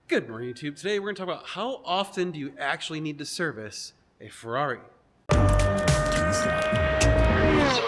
Good morning, YouTube. Today we're going to talk about how often do you actually need to service a Ferrari. So are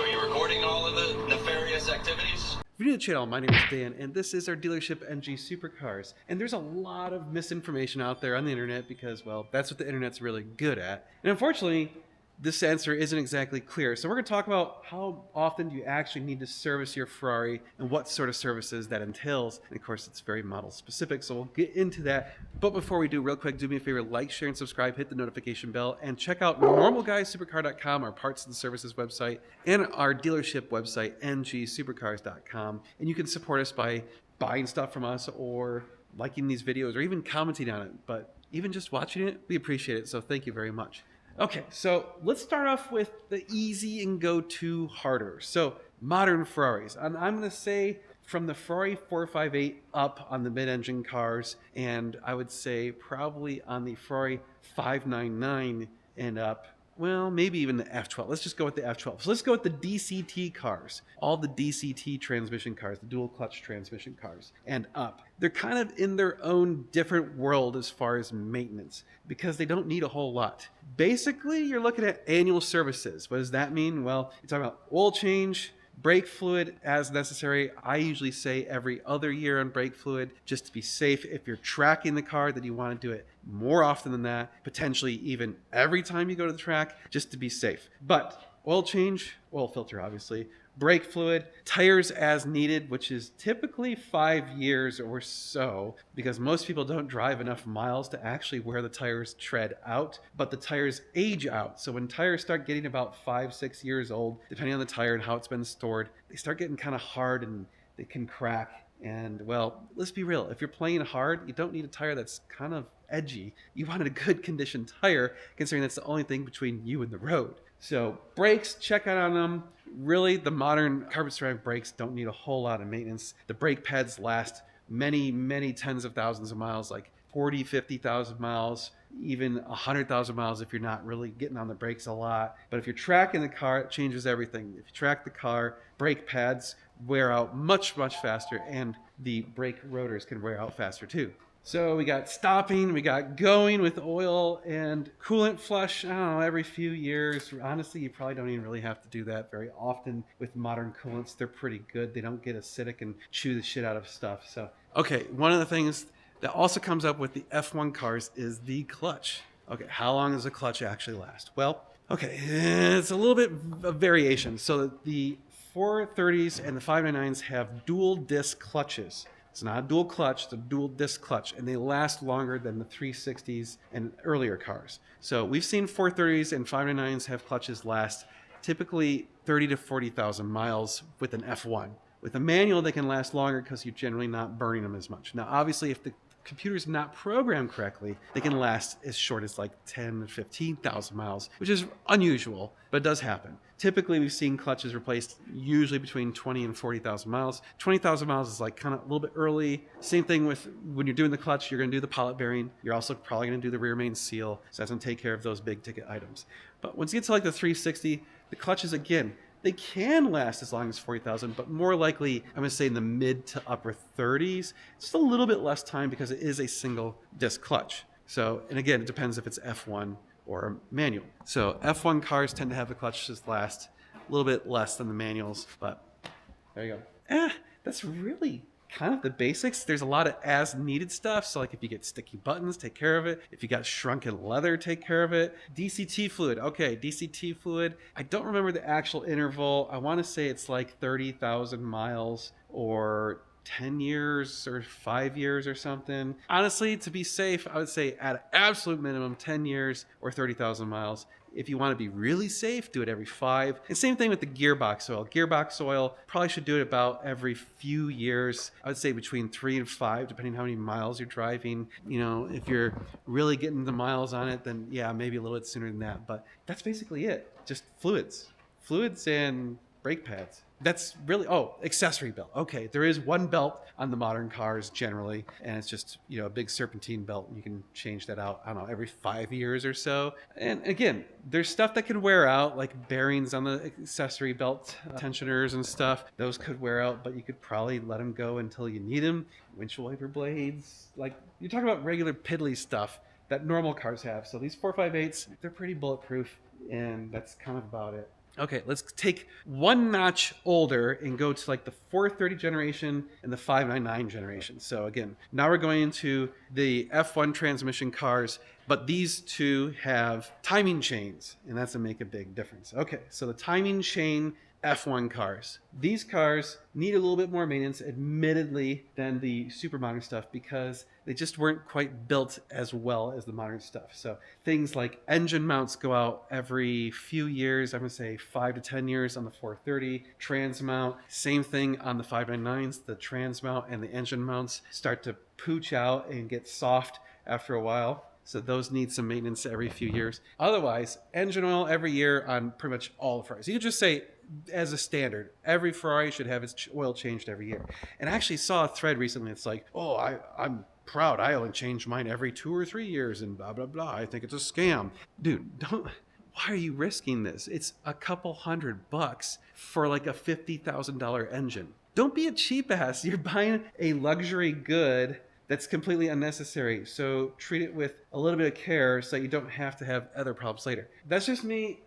you recording all of the nefarious activities? If you're new to the channel, my name is Dan, and this is our dealership NG Supercars. And there's a lot of misinformation out there on the internet because, well, that's what the internet's really good at. And unfortunately, this answer isn't exactly clear. So we're going to talk about how often do you actually need to service your Ferrari and what sort of services that entails. And of course, it's very model specific, so we'll get into that. But before we do, real quick, do me a favor, like, share, and subscribe, hit the notification bell, and check out normalguysupercar.com, our parts and services website, and our dealership website, ngsupercars.com. And you can support us by buying stuff from us or liking these videos or even commenting on it. But even just watching it, we appreciate it, so thank you very much. Okay, so let's start off with the easy and go to harder. So modern Ferraris. I'm going to say from the Ferrari 458 up on the mid-engine cars, and I would say probably on the Ferrari 599 and up. Well, maybe even the F12. Let's just go with the F12. So let's go with the DCT cars. All the DCT transmission cars, the dual clutch transmission cars, and up. They're kind of in their own different world as far as maintenance because they don't need a whole lot. Basically, you're looking at annual services. What does that mean? Well, you're talking about oil change, brake fluid as necessary. I usually say every other year on brake fluid just to be safe. If you're tracking the car, then you want to do it more often than that, potentially even every time you go to the track just to be safe. But oil change, oil filter obviously, brake fluid, tires as needed, which is typically 5 years or so because most people don't drive enough miles to actually wear the tires tread out, but the tires age out. So when tires start getting about 5-6 years old, depending on the tire and how it's been stored, they start getting kind of hard and they can crack. And well, let's be real. If you're playing hard, you don't need a tire that's kind of edgy. You wanted a good condition tire, considering that's the only thing between you and the road. So brakes, check out on them. Really, the modern carbon ceramic brakes don't need a whole lot of maintenance. The brake pads last many, many tens of thousands of miles, like 40, 50,000 miles, even 100,000 miles if you're not really getting on the brakes a lot. But if you're tracking the car, it changes everything. If you track the car, brake pads wear out much, much faster, and the brake rotors can wear out faster too. So we got stopping, we got going with oil and coolant flush, I don't know, every few years. Honestly, you probably don't even really have to do that very often with modern coolants. They're pretty good. They don't get acidic and chew the shit out of stuff. So, okay, one of the things that also comes up with the F1 cars is the clutch. Okay, how long does the clutch actually last? Well, okay, it's a little bit of variation. So the 430s and the 599s have dual disc clutches. It's not a dual clutch, it's a dual disc clutch, and they last longer than the 360s and earlier cars. So we've seen 430s and 599s have clutches last typically 30 to 40,000 miles with an F1. With a manual, they can last longer because you're generally not burning them as much. Now, obviously, if the computer's not programmed correctly, they can last as short as like 10 to 15,000 miles, which is unusual, but it does happen. Typically, we've seen clutches replaced usually between 20 and 40,000 miles. 20,000 miles is like kind of a little bit early. Same thing with when you're doing the clutch, you're going to do the pilot bearing. You're also probably going to do the rear main seal. So that's going to take care of those big ticket items. But once you get to like the 360, the clutches, again, they can last as long as 40,000, but more likely, I'm going to say in the mid to upper 30s. Just a little bit less time because it is a single disc clutch. So, and again, it depends if it's F1 or manual. So F1 cars tend to have the clutches last a little bit less than the manuals, but there you go. That's really kind of the basics. There's a lot of as needed stuff. So like if you get sticky buttons, take care of it. If you got shrunken leather, take care of it. DCT fluid. Okay, DCT fluid. I don't remember the actual interval. I want to say it's like 30,000 miles or 10 years or 5 years or something. Honestly, to be safe, I would say at an absolute minimum 10 years or 30,000 miles. If you want to be really safe, do it every 5. And same thing with the gearbox oil. Gearbox oil, probably should do it about every few years. I would say between 3 and 5, depending how many miles you're driving. You know, if you're really getting the miles on it, then yeah, maybe a little bit sooner than that. But that's basically it. Just fluids and brake pads. That's really, accessory belt. Okay, there is one belt on the modern cars generally, and it's just, a big serpentine belt. You can change that out, I don't know, every 5 years or so. And again, there's stuff that can wear out, like bearings on the accessory belt, tensioners and stuff. Those could wear out, but you could probably let them go until you need them. Windshield wiper blades, like you're talking about regular piddly stuff that normal cars have. So these 458s, they're pretty bulletproof, and that's kind of about it. Okay, let's take one notch older and go to like the 430 generation and the 599 generation. So again, now we're going into the F1 transmission cars, but these two have timing chains, and that's to make a big difference. Okay, so the timing chain F1 cars. These cars need a little bit more maintenance, admittedly, than the super modern stuff because they just weren't quite built as well as the modern stuff. So things like engine mounts go out every few years. I'm going to say 5 to 10 years on the 430. Trans mount, same thing on the 599s. The trans mount and the engine mounts start to pooch out and get soft after a while. So those need some maintenance every few years. Otherwise, engine oil every year on pretty much all the Ferraris. You could just say, as a standard, every Ferrari should have its oil changed every year. And I actually saw a thread recently. It's like, I'm proud. I only change mine every 2 or 3 years and blah, blah, blah. I think it's a scam. Dude, why are you risking this? It's a couple $100 for like a $50,000 engine. Don't be a cheap ass. You're buying a luxury good that's completely unnecessary. So treat it with a little bit of care so that you don't have to have other problems later. That's just me.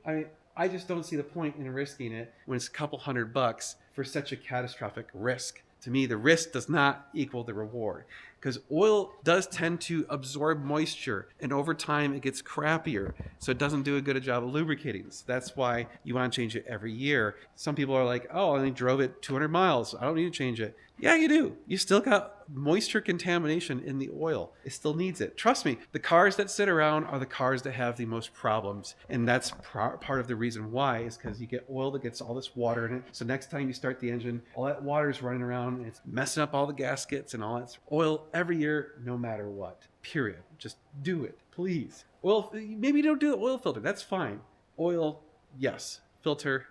I just don't see the point in risking it when it's a couple $100 for such a catastrophic risk. To me, the risk does not equal the reward because oil does tend to absorb moisture, and over time it gets crappier, so it doesn't do a good job of lubricating. So that's why you want to change it every year. Some people are like, I only drove it 200 miles. I don't need to change it. Yeah, you do. You still got moisture contamination in the oil. It still needs it. Trust me, the cars that sit around are the cars that have the most problems. And that's part of the reason why is because you get oil that gets all this water in it. So next time you start the engine, all that water is running around and it's messing up all the gaskets and all that oil every year, no matter what. Period. Just do it, please. Oil, maybe you don't do the oil filter. That's fine. Oil, yes. Filter,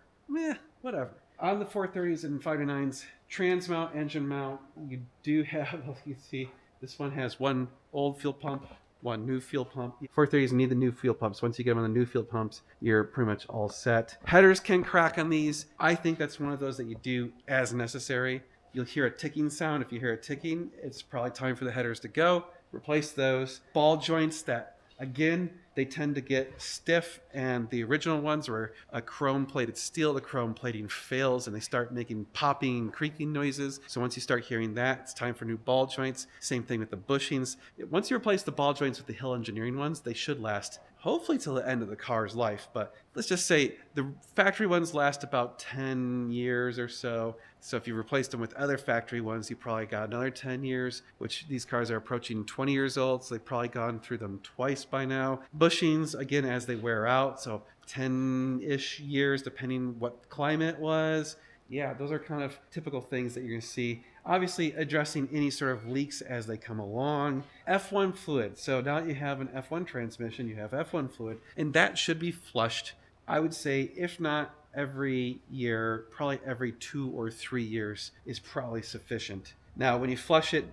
whatever. On the 430s and 599s, trans mount, engine mount, you do have, you see, this one has one old fuel pump, one new fuel pump. 430s need the new fuel pumps. Once you get them on the new fuel pumps, you're pretty much all set. Headers can crack on these. I think that's one of those that you do as necessary. You'll hear a ticking sound. If you hear a ticking, it's probably time for the headers to go. Replace those. Ball joints that, again, they tend to get stiff, and the original ones were a chrome-plated steel. The chrome plating fails, and they start making popping and creaking noises. So once you start hearing that, it's time for new ball joints. Same thing with the bushings. Once you replace the ball joints with the Hill Engineering ones, they should last hopefully till the end of the car's life. But let's just say the factory ones last about 10 years or so. So if you replace them with other factory ones, you probably got another 10 years, which these cars are approaching 20 years old. So they've probably gone through them twice by now. Bushings, again, as they wear out. So 10-ish years, depending what climate was. Yeah, those are kind of typical things that you're going to see. Obviously, addressing any sort of leaks as they come along. F1 fluid. So now that you have an F1 transmission, you have F1 fluid, and that should be flushed. I would say, if not every year, probably every 2 or 3 years is probably sufficient. Now, when you flush it,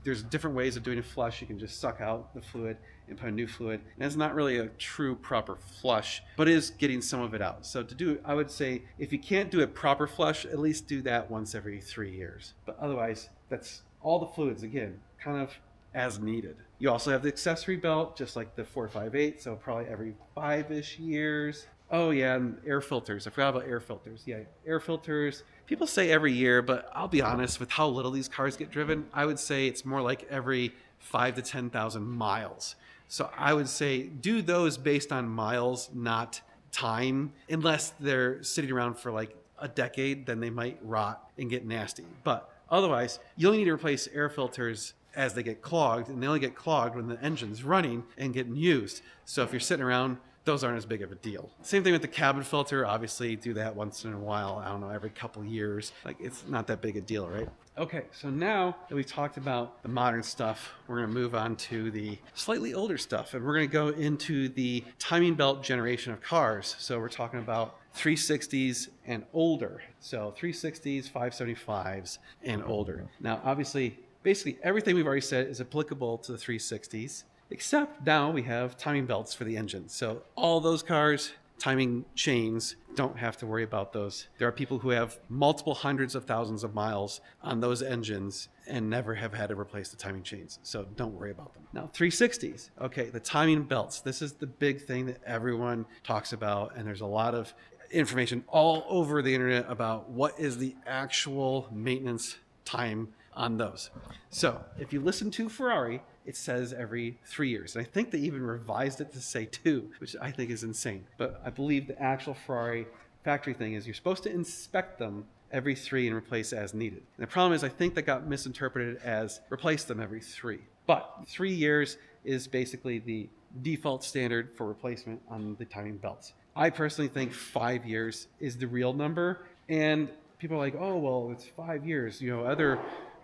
there's different ways of doing a flush. You can just suck out the fluid and put a new fluid. And it's not really a true proper flush, but it is getting some of it out. So to do, I would say, if you can't do a proper flush, at least do that once every 3 years. But otherwise, that's all the fluids, again, kind of as needed. You also have the accessory belt, just like the 458, so probably every 5-ish years. Oh yeah, and air filters. I forgot about air filters. Yeah, air filters. People say every year, but I'll be honest, with how little these cars get driven, I would say it's more like every 5,000 to 10,000 miles. So I would say do those based on miles, not time. Unless they're sitting around for like a decade, then they might rot and get nasty. But otherwise, you only need to replace air filters as they get clogged, and they only get clogged when the engine's running and getting used. So if you're sitting around those aren't as big of a deal. Same thing with the cabin filter. Obviously, do that once in a while. I don't know, every couple years. Like, it's not that big a deal, right? Okay, so now that we've talked about the modern stuff, we're going to move on to the slightly older stuff, and we're going to go into the timing belt generation of cars. So we're talking about 360s and older. So 360s, 575s, and older. Now, obviously, basically everything we've already said is applicable to the 360s, except now we have timing belts for the engine. So all those cars, timing chains, don't have to worry about those. There are people who have multiple hundreds of thousands of miles on those engines and never have had to replace the timing chains. So don't worry about them. Now, 360s. Okay, the timing belts. This is the big thing that everyone talks about, and there's a lot of information all over the internet about what is the actual maintenance time on those. So if you listen to Ferrari, it says every 3 years. And I think they even revised it to say 2, which I think is insane. But I believe the actual Ferrari factory thing is you're supposed to inspect them every 3 and replace as needed. And the problem is I think that got misinterpreted as replace them every 3. But 3 years is basically the default standard for replacement on the timing belts. I personally think 5 years is the real number. And people are like, oh, well, it's 5 years.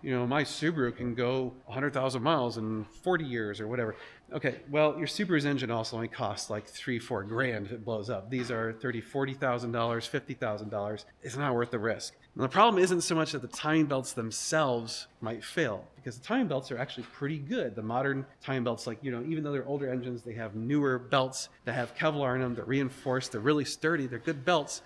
My Subaru can go 100,000 miles in 40 years or whatever. Okay, well, your Subaru's engine also only costs like $3-4 grand if it blows up. These are $30,000, $40,000, $50,000. It's not worth the risk. And the problem isn't so much that the timing belts themselves might fail, because the timing belts are actually pretty good. The modern timing belts, even though they're older engines, they have newer belts that have Kevlar in them. They're reinforced. They're really sturdy. They're good belts.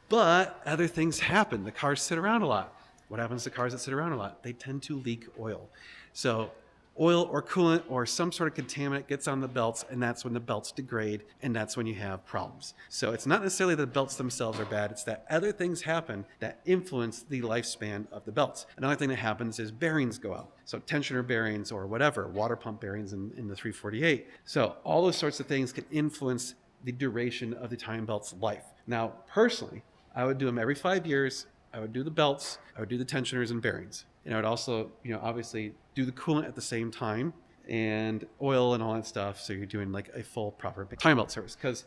But other things happen. The cars sit around a lot. What happens to cars that sit around a lot? They tend to leak oil. So oil or coolant or some sort of contaminant gets on the belts, and that's when the belts degrade, and that's when you have problems. So it's not necessarily the belts themselves are bad. It's that other things happen that influence the lifespan of the belts. Another thing that happens is bearings go out. So tensioner bearings or whatever, water pump bearings in the 348. So all those sorts of things can influence the duration of the timing belt's life. Now, personally, I would do them every 5 years. I would do the belts, I would do the tensioners and bearings. And I would also, obviously do the coolant at the same time and oil and all that stuff. So you're doing like a full proper timing belt service. Because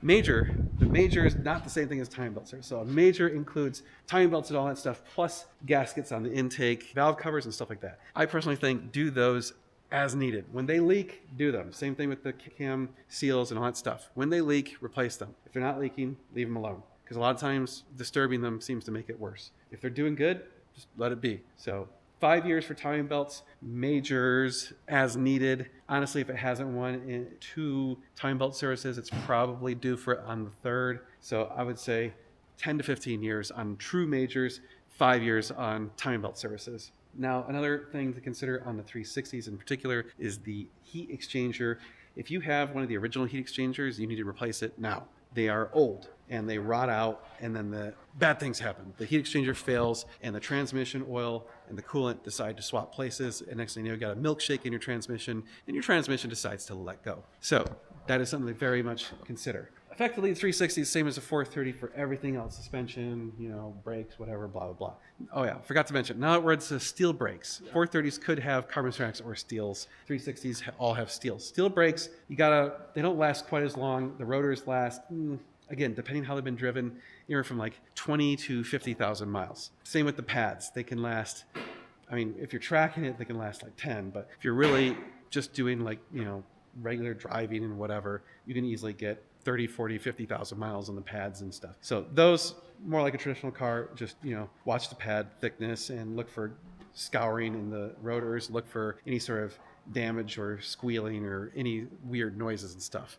the major is not the same thing as timing belt service. So a major includes timing belts and all that stuff, plus gaskets on the intake, valve covers and stuff like that. I personally think do those as needed. When they leak, do them. Same thing with the cam seals and all that stuff. When they leak, replace them. If they're not leaking, leave them alone. Because a lot of times disturbing them seems to make it worse. If they're doing good, just let it be. So 5 years for timing belts, majors as needed. Honestly, if it hasn't won in 2 timing belt services, it's probably due for it on the 3rd. So I would say 10 to 15 years on true majors, 5 years on timing belt services. Now, another thing to consider on the 360s in particular is the heat exchanger. If you have one of the original heat exchangers, you need to replace it now. They are old and they rot out, and then the bad things happen. The heat exchanger fails and the transmission oil and the coolant decide to swap places, and next thing you know, you got a milkshake in your transmission and your transmission decides to let go. So that is something to very much consider. Effectively, the 360 is the same as the 430 for everything else, suspension, brakes, whatever, blah, blah, blah. Oh yeah, forgot to mention, now we're into steel brakes. 430s could have carbon ceramics or steels. 360s all have steel. Steel brakes, they don't last quite as long. The rotors last, again, depending how they've been driven, anywhere from like 20 to 50,000 miles. Same with the pads. They can last, if you're tracking it, they can last like 10, but if you're really just doing regular driving and whatever, you can easily get 30, 40, 50,000 miles on the pads and stuff. So those, more like a traditional car, just, watch the pad thickness and look for scouring in the rotors, look for any sort of damage or squealing or any weird noises and stuff.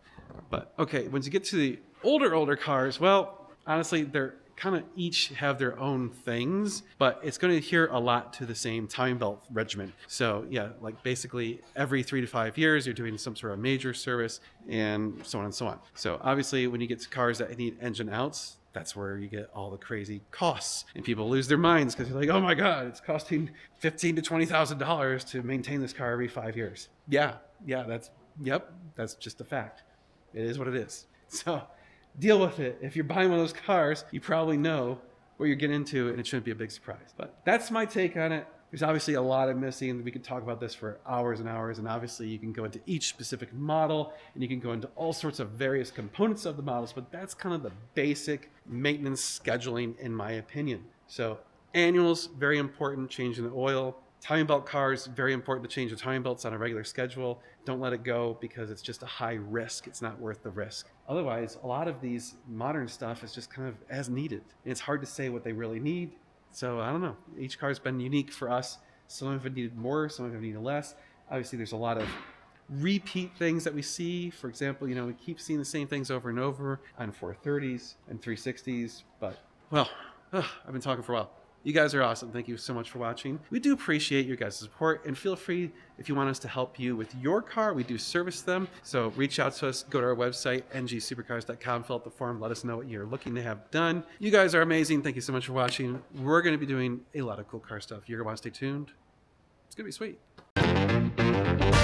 But okay, once you get to the older cars, well, honestly, they're kind of each have their own things, but it's going to adhere a lot to the same timing belt regimen. So yeah, like basically every 3 to 5 years, you're doing some sort of major service and so on and so on. So obviously when you get to cars that need engine outs, that's where you get all the crazy costs and people lose their minds because you're like, oh my God, it's costing $15,000 to $20,000 to maintain this car every 5 years. That's just a fact. It is what it is. So deal with it. If you're buying one of those cars, you probably know what you're getting into, and it shouldn't be a big surprise. But that's my take on it. There's obviously a lot of missing. We could talk about this for hours and hours, and obviously you can go into each specific model and you can go into all sorts of various components of the models, but that's kind of the basic maintenance scheduling in my opinion. So annuals, very important, changing the oil. Timing belt cars, very important to change the timing belts on a regular schedule. Don't let it go because it's just a high risk. It's not worth the risk. Otherwise, a lot of these modern stuff is just kind of as needed. And it's hard to say what they really need. So I don't know. Each car's been unique for us. Some of it needed more, some of it needed less. Obviously, there's a lot of repeat things that we see. For example, we keep seeing the same things over and over on 430s and 360s. But, well, I've been talking for a while. You guys are awesome. Thank you so much for watching. We do appreciate your guys' support, and feel free if you want us to help you with your car. We do service them, so reach out to us. Go to our website, ngsupercars.com, fill out the form, let us know what you're looking to have done. You guys are amazing. Thank you so much for watching. We're going to be doing a lot of cool car stuff. You're going to want to stay tuned. It's going to be sweet.